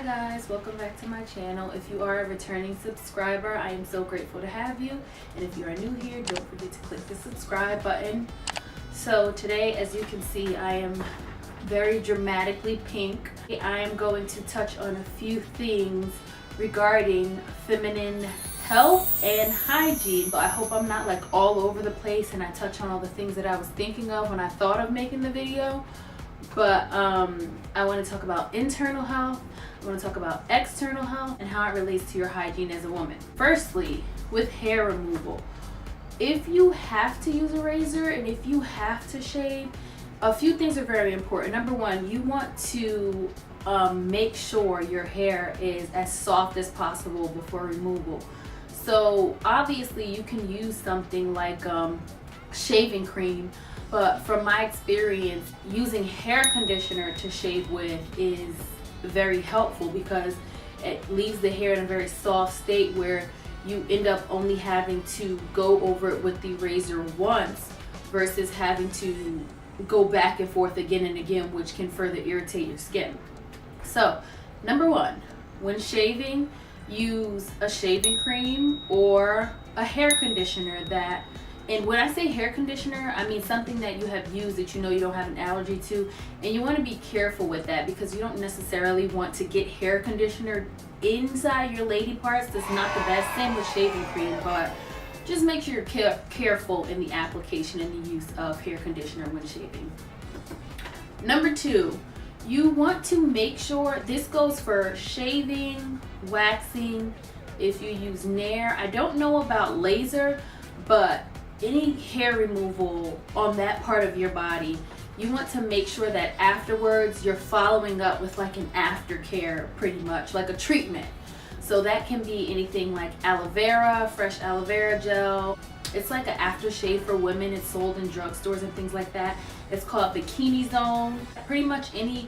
guys, welcome back to my channel. If you are a returning subscriber, I am so grateful to have you, and if you are new here, don't forget to click the subscribe button. So today, as you can see, I am very dramatically pink. I am going to touch on a few things regarding feminine health and hygiene. So I hope I'm not like all over the place and I touch on all the things that I was thinking of when I thought of making the video. But I want to talk about internal health, I want to talk about external health, and how it relates to your hygiene as a woman. Firstly, with hair removal, if you have to use a razor and if you have to shave, a few things are very important. Number one, you want to make sure your hair is as soft as possible before removal. So obviously you can use something like shaving cream, but from my experience, using hair conditioner to shave with is very helpful because it leaves the hair in a very soft state where you end up only having to go over it with the razor once versus having to go back and forth again and again, which can further irritate your skin. So, number one, when shaving, use a shaving cream or a hair conditioner that, and when I say hair conditioner, I mean something that you have used that you know you don't have an allergy to, and you want to be careful with that because you don't necessarily want to get hair conditioner inside your lady parts. That's not the best. Same with shaving cream, but just make sure you're careful in the application and the use of hair conditioner when shaving. Number two, you want to make sure, this goes for shaving, waxing, if you use Nair. I don't know about laser, but any hair removal on that part of your body, you want to make sure that afterwards you're following up with like an aftercare, pretty much like a treatment. So that can be anything like aloe vera, fresh aloe vera gel. It's like an aftershave for women. It's sold in drugstores and things like that. It's called Bikini Zone. Pretty much any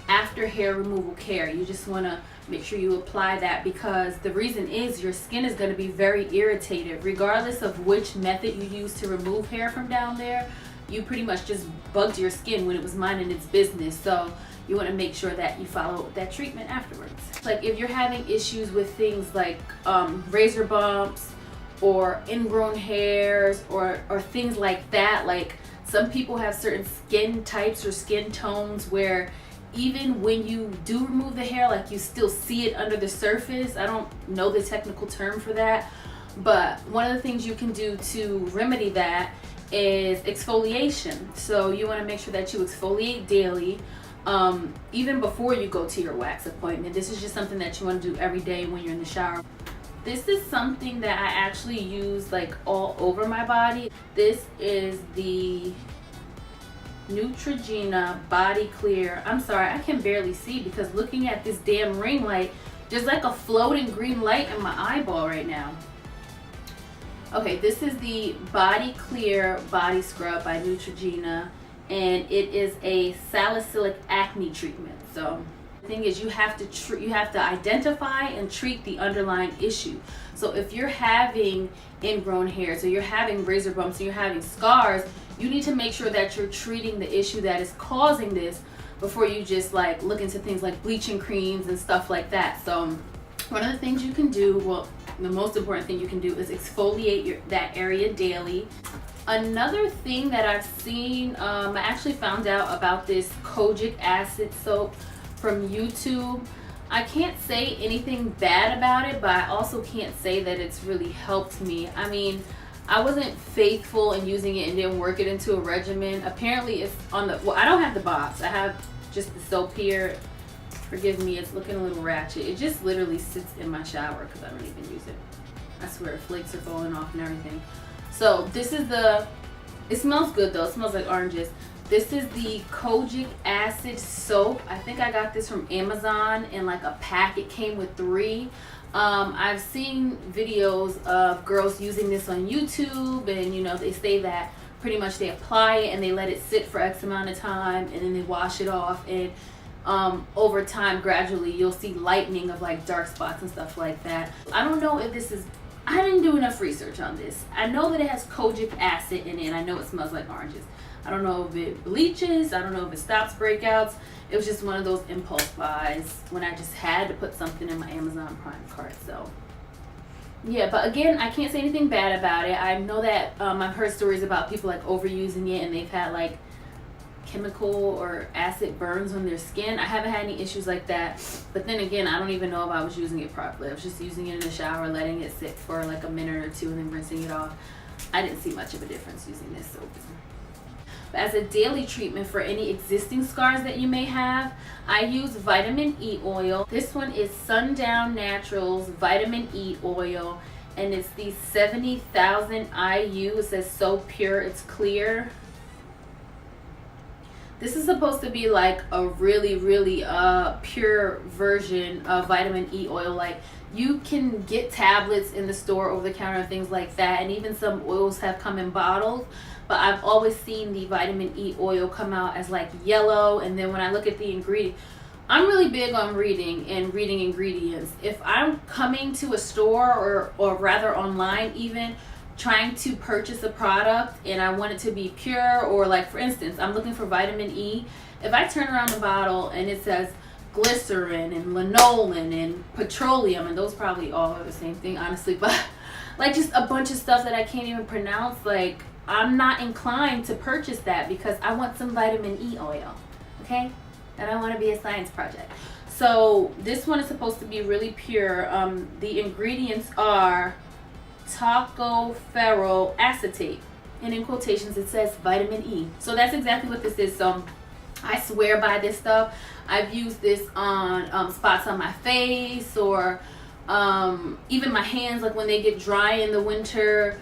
after hair removal care, you just want to make sure you apply that because the reason is your skin is going to be very irritated regardless of which method you use to remove hair from down there. You pretty much just bugged your skin when it was minding its business. So you want to make sure that you follow that treatment afterwards. Like if you're having issues with things like razor bumps or ingrown hairs or things like that, like some people have certain skin types or skin tones where even when you do remove the hair, like you still see it under the surface. I don't know the technical term for that, but one of the things you can do to remedy that is exfoliation. So you want to make sure that you exfoliate daily, even before you go to your wax appointment. This is just something that you want to do every day when you're in the shower. This is something that I actually use like all over my body. This is the Neutrogena Body Clear. I'm sorry, I can barely see because looking at this damn ring light, there's like a floating green light in my eyeball right now. Okay, this is the Body Clear Body Scrub by Neutrogena, and it is a salicylic acne treatment. So the thing is, you have to identify and treat the underlying issue. So if you're having ingrown hairs or you're having razor bumps or you're having scars, you need to make sure that you're treating the issue that is causing this before you just like look into things like bleaching creams and stuff like that. So one of the things you can do, well, the most important thing you can do is exfoliate that area daily. Another thing that I've seen, I actually found out about this kojic acid soap from YouTube. I can't say anything bad about it, but I also can't say that it's really helped me. I mean, I wasn't faithful in using it and didn't work it into a regimen. Apparently it's on the, well, I don't have the box. I have just the soap here. Forgive me, it's looking a little ratchet. It just literally sits in my shower because I don't even use it. I swear, flakes are falling off and everything. So this is the, it smells good though. It smells like oranges. This is the kojic acid soap. I think I got this from Amazon in like a pack. It came with 3. I've seen videos of girls using this on YouTube, and you know, they say that pretty much they apply it and they let it sit for X amount of time and then they wash it off, and over time gradually you'll see lightening of like dark spots and stuff like that. I don't know if this is, I didn't do enough research on this. I know that it has kojic acid in it and I know it smells like oranges. I don't know if it bleaches, I don't know if it stops breakouts. It was just one of those impulse buys when I just had to put something in my Amazon Prime cart. So yeah, but again, I can't say anything bad about it. I know that I've heard stories about people like overusing it and they've had like chemical or acid burns on their skin. I haven't had any issues like that, but then again, I don't even know if I was using it properly. I was just using it in the shower, letting it sit for like a minute or two and then rinsing it off. I didn't see much of a difference using this soap. But as a daily treatment for any existing scars that you may have, I use vitamin E oil. This one is Sundown Naturals vitamin E oil, and it's the 70,000 IU. It says so pure, it's clear. This is supposed to be like a really pure version of vitamin E oil. Like, you can get tablets in the store over the counter and things like that, and even some oils have come in bottles, but I've always seen the vitamin E oil come out as like yellow. And then when I look at the ingredient, I'm really big on reading ingredients. If I'm coming to a store or rather online even, trying to purchase a product and I want it to be pure, or like for instance, I'm looking for vitamin E, if I turn around the bottle and it says glycerin and lanolin and petroleum, and those probably all are the same thing honestly, but like just a bunch of stuff that I can't even pronounce, like I'm not inclined to purchase that because I want some vitamin E oil, okay? And I want to be a science project. So this one is supposed to be really pure. The ingredients are tocopherol acetate, and in quotations it says vitamin E. So that's exactly what this is. So I swear by this stuff. I've used this on spots on my face, or even my hands, like when they get dry in the winter.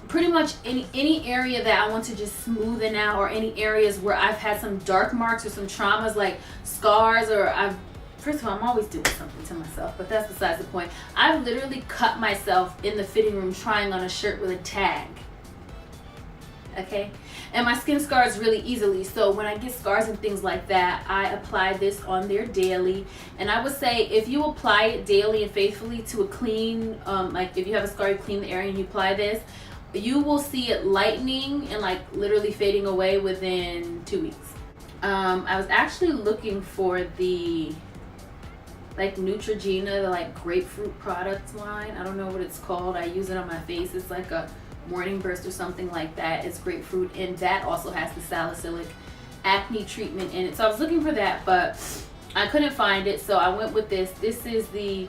Pretty much any area that I want to just smoothen out, or any areas where I've had some dark marks or some traumas like scars, or first of all, I'm always doing something to myself, but that's besides the point. I've literally cut myself in the fitting room trying on a shirt with a tag. Okay? And my skin scars really easily, so when I get scars and things like that, I apply this on there daily. And I would say if you apply it daily and faithfully to a clean, like if you have a scar, you clean the area and you apply this, you will see it lightening and like literally fading away within 2 weeks. I was actually looking for the like Neutrogena, the like grapefruit product line. I don't know what it's called. I use it on my face. It's like a morning burst or something like that. It's grapefruit, and that also has the salicylic acne treatment in it. So I was looking for that, but I couldn't find it, so I went with this. This is the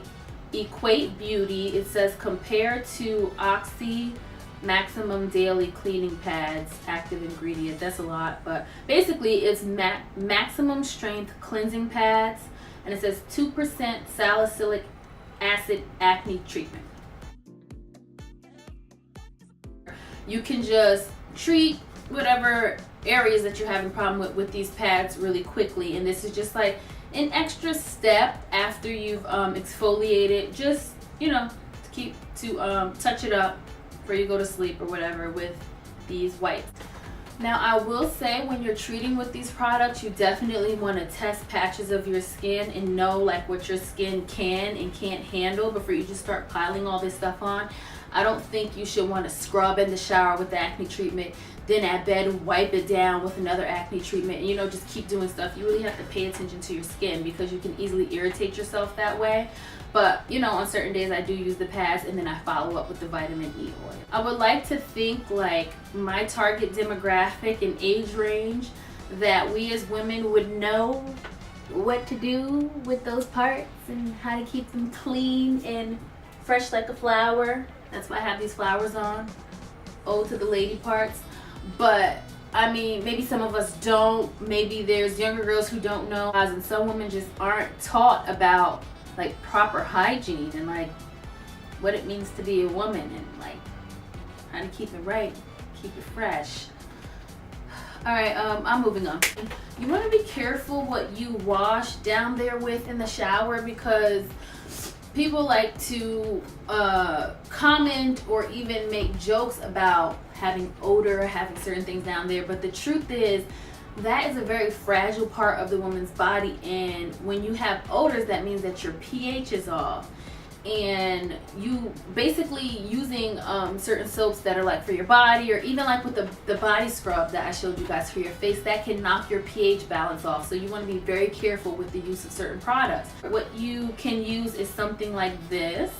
Equate Beauty. It says compared to Oxy Maximum Daily Cleaning Pads active ingredient. That's a lot, but basically it's maximum strength cleansing pads, and it says 2% salicylic acid acne treatment. You can just treat whatever areas that you're having problem with these pads really quickly, and this is just like an extra step after you've exfoliated, just to touch it up before you go to sleep or whatever with these wipes. Now I will say, when you're treating with these products, you definitely want to test patches of your skin and know like what your skin can and can't handle before you just start piling all this stuff on. I don't think you should want to scrub in the shower with the acne treatment, then at bed wipe it down with another acne treatment, and just keep doing stuff. You really have to pay attention to your skin because you can easily irritate yourself that way. But on certain days I do use the pads, and then I follow up with the vitamin E oil. I would like to think like my target demographic and age range, that we as women would know what to do with those parts and how to keep them clean and fresh like a flower. That's why I have these flowers on. Ode to the lady parts. But I mean, maybe some of us don't. Maybe there's younger girls who don't know, and some women just aren't taught about like proper hygiene and like what it means to be a woman, and like how to keep it right, keep it fresh. All right, I'm moving on. You want to be careful what you wash down there with in the shower, because people like to comment or even make jokes about having odor, having certain things down there. But the truth is, that is a very fragile part of the woman's body. And when you have odors, that means that your pH is off. and you basically using certain soaps that are like for your body, or even like with the body scrub that I showed you guys for your face, that can knock your pH balance off. So you want to be very careful with the use of certain products. What you can use is something like this.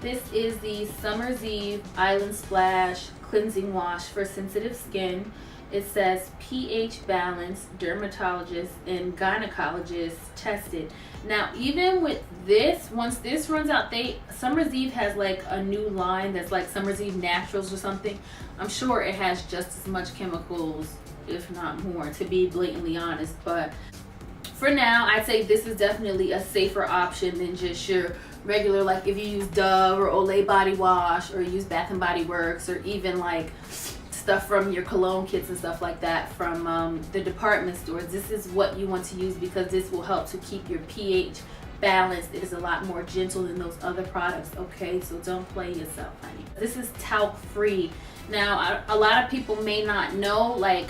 This is the Summer's Eve Island Splash Cleansing Wash for sensitive skin. It says pH balance, dermatologist and gynecologist tested. Now, even with this, once this runs out, Summer's Eve has like a new line that's like Summer's Eve Naturals or something. I'm sure it has just as much chemicals, if not more, to be blatantly honest. But for now, I'd say this is definitely a safer option than just your regular, like if you use Dove or Olay body wash, or use Bath and Body Works, or even like stuff from your cologne kits and stuff like that from the department stores. This is what you want to use, because this will help to keep your pH balanced. It is a lot more gentle than those other products, okay? So don't play yourself, honey. This is talc free. Now, a lot of people may not know, like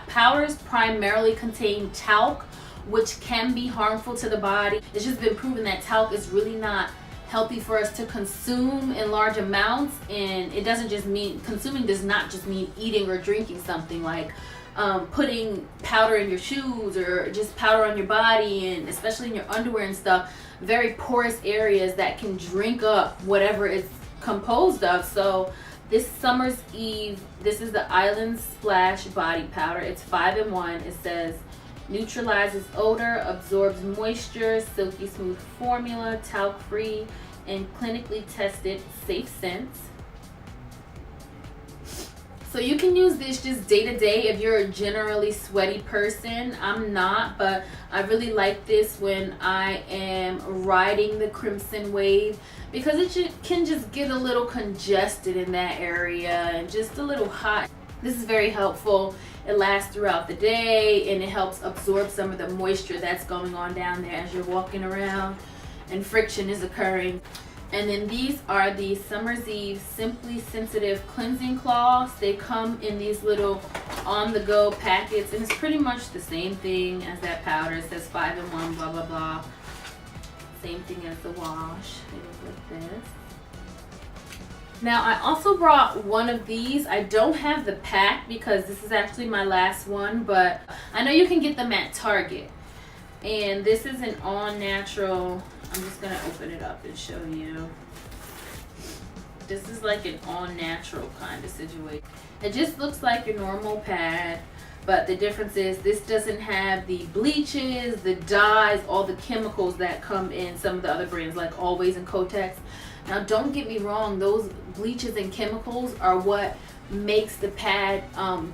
powders primarily contain talc, which can be harmful to the body. It's just been proven that talc is really not healthy for us to consume in large amounts. And it doesn't just mean, consuming does not just mean eating or drinking something, like putting powder in your shoes or just powder on your body, and especially in your underwear and stuff. Very porous areas that can drink up whatever it's composed of. So this Summer's Eve, this is the Island Splash Body Powder. It's 5-in-1. It says neutralizes odor, absorbs moisture, silky smooth formula, talc free, and clinically tested, safe scents. So you can use this just day to day if you're a generally sweaty person. I'm not, but I really like this when I am riding the crimson wave, because it can just get a little congested in that area and just a little hot. This is very helpful. It lasts throughout the day, and it helps absorb some of the moisture that's going on down there as you're walking around and friction is occurring. And then these are the Summer's Eve Simply Sensitive Cleansing Cloths. They come in these little on-the-go packets, and it's pretty much the same thing as that powder. It says 5-in-1, blah, blah, blah. Same thing as the wash. They look like this. Now, I also brought one of these. I don't have the pack because this is actually my last one, but I know you can get them at Target. And this is an all-natural. I'm just going to open it up and show you. This is like an all-natural kind of situation. It just looks like your normal pad, but the difference is this doesn't have the bleaches, the dyes, all the chemicals that come in some of the other brands like Always and Kotex. Now, don't get me wrong, those bleaches and chemicals are what makes the pad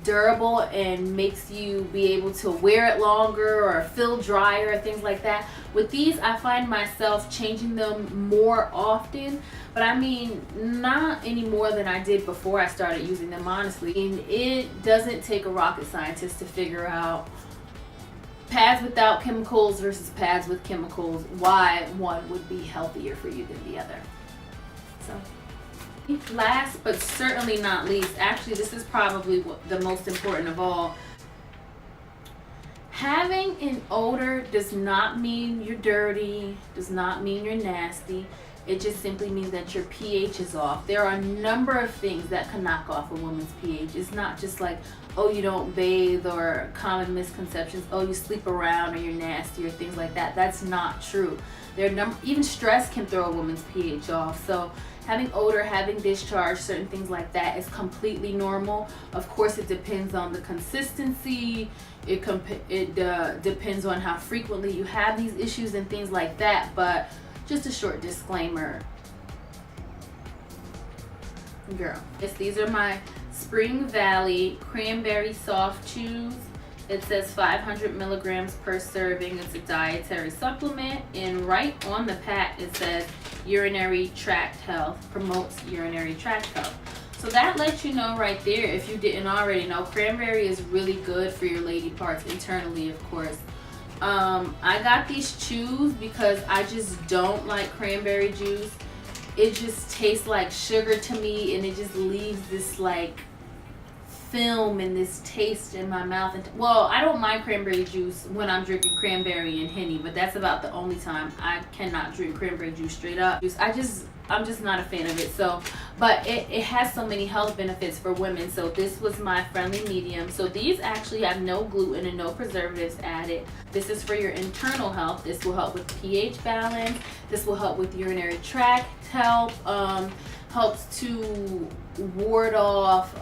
durable and makes you be able to wear it longer or feel drier, things like that. With these, I find myself changing them more often, but I mean, not any more than I did before I started using them, honestly. And it doesn't take a rocket scientist to figure out pads without chemicals versus pads with chemicals, why one would be healthier for you than the other. So, last but certainly not least, actually this is probably the most important of all. Having an odor does not mean you're dirty, does not mean you're nasty. It just simply means that your pH is off. There are a number of things that can knock off a woman's pH. It's not just like, oh, you don't bathe, or common misconceptions, oh, you sleep around, or you're nasty, or things like that. That's not true. Even stress can throw a woman's pH off. So having odor, having discharge, certain things like that is completely normal. Of course, it depends on the consistency. It depends on how frequently you have these issues and things like that. But just a short disclaimer. Girl, these are my Spring Valley Cranberry Soft Chews. It says 500 milligrams per serving. It's a dietary supplement, and right on the pack it says urinary tract health, promotes urinary tract health. So that lets you know right there, if you didn't already know, cranberry is really good for your lady parts internally, of course. I got these chews because I just don't like cranberry juice. It just tastes like sugar to me, and it just leaves this like film and this taste in my mouth. And well, I don't mind cranberry juice when I'm drinking cranberry and Henny, but that's about the only time. I cannot drink cranberry juice straight up. I'm just not a fan of it. So, but it has so many health benefits for women. So this was my friendly medium. So these actually have no gluten and no preservatives added. This is for your internal health. This will help with pH balance. This will help with urinary tract health. Helps to ward off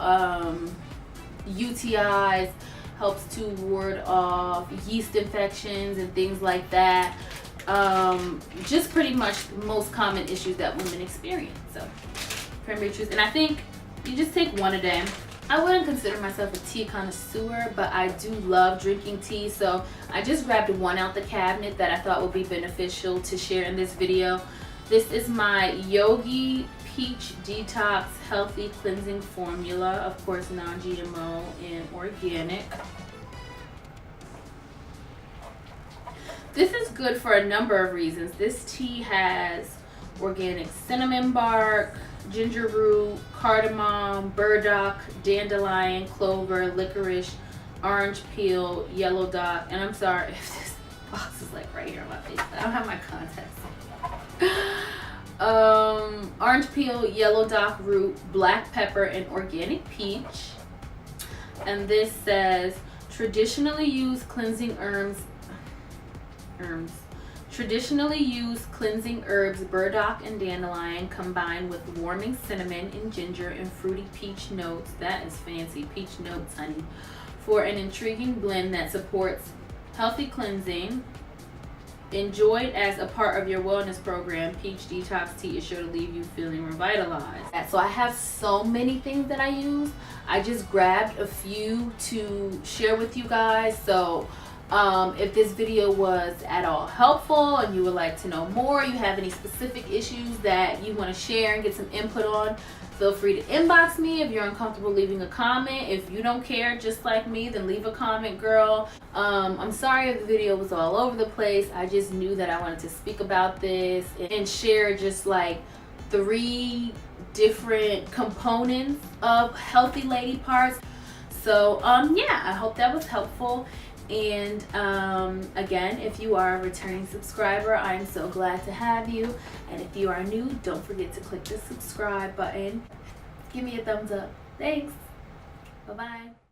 UTIs, helps to ward off yeast infections and things like that. Just pretty much the most common issues that women experience. So cranberry juice, and I think you just take one a day. I wouldn't consider myself a tea connoisseur, but I do love drinking tea, so I just grabbed one out the cabinet that I thought would be beneficial to share in this video. This is my Yogi Peach Detox Healthy Cleansing Formula, of course non-GMO and organic. This is good for a number of reasons. This tea has organic cinnamon bark, ginger root, cardamom, burdock, dandelion, clover, licorice, orange peel, yellow dock, and I'm sorry if this box is like right here on my face. I don't have my contacts on. Orange peel, yellow dock root, black pepper, and organic peach. And this says traditionally used cleansing traditionally used cleansing herbs, burdock and dandelion, combined with warming cinnamon and ginger and fruity peach notes. That is fancy, peach notes, honey. For an intriguing blend that supports healthy cleansing. Enjoyed as a part of your wellness program, Peach Detox Tea is sure to leave you feeling revitalized. So I have so many things that I use. I just grabbed a few to share with you guys. So if this video was at all helpful and you would like to know more, you have any specific issues that you want to share and get some input on, feel free to inbox me. If you're uncomfortable leaving a comment, if you don't care just like me, then leave a comment, girl. I'm sorry if the video was all over the place. I just knew that I wanted to speak about this and share just like 3 different components of healthy lady parts. So yeah, I hope that was helpful. And again, if you are a returning subscriber, I am so glad to have you. And if you are new, don't forget to click the subscribe button. Give me a thumbs up. Thanks. Bye-bye.